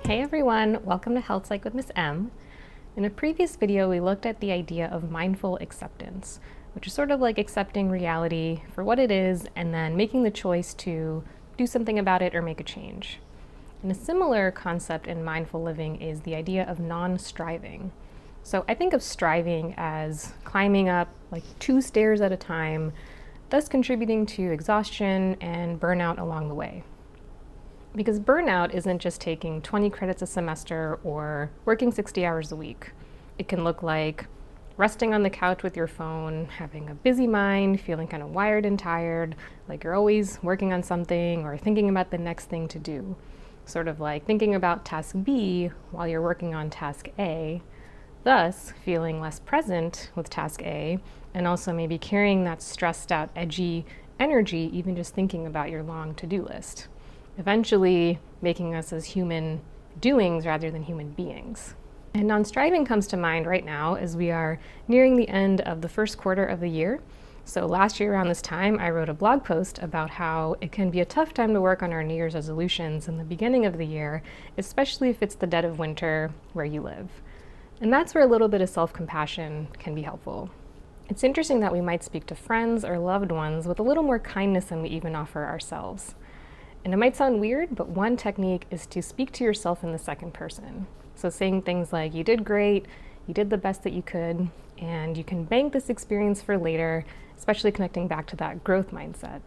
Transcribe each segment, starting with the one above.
Hey everyone, welcome to Health Psych with Miss M. In a previous video, we looked at the idea of mindful acceptance, which is sort of like accepting reality for what it is and then making the choice to do something about it or make a change. And a similar concept in mindful living is the idea of non-striving. So I think of striving as climbing up like 2 stairs at a time, thus contributing to exhaustion and burnout along the way. Because burnout isn't just taking 20 credits a semester or working 60 hours a week. It can look like resting on the couch with your phone, having a busy mind, feeling kind of wired and tired, like you're always working on something or thinking about the next thing to do. Sort of like thinking about task B while you're working on task A, thus feeling less present with task A, and also maybe carrying that stressed out, edgy energy, even just thinking about your long to-do list. Eventually making us as human doings rather than human beings. And non-striving comes to mind right now as we are nearing the end of the first quarter of the year. So last year around this time, I wrote a blog post about how it can be a tough time to work on our New Year's resolutions in the beginning of the year, especially if it's the dead of winter where you live. And that's where a little bit of self-compassion can be helpful. It's interesting that we might speak to friends or loved ones with a little more kindness than we even offer ourselves. And it might sound weird, but one technique is to speak to yourself in the second person. So saying things like, you did great, you did the best that you could, and you can bank this experience for later, especially connecting back to that growth mindset.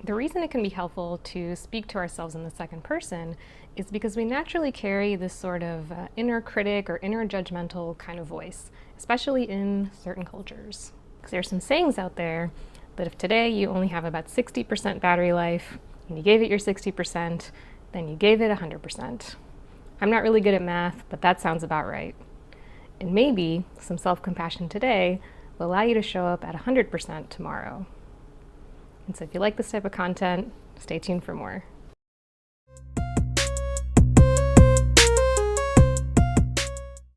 The reason it can be helpful to speak to ourselves in the second person is because we naturally carry this sort of inner critic or inner judgmental kind of voice, especially in certain cultures. Because there's some sayings out there that if today you only have about 60% battery life, and you gave it your 60%, then you gave it 100%. I'm not really good at math, but that sounds about right. And maybe some self-compassion today will allow you to show up at 100% tomorrow. And so if you like this type of content, stay tuned for more.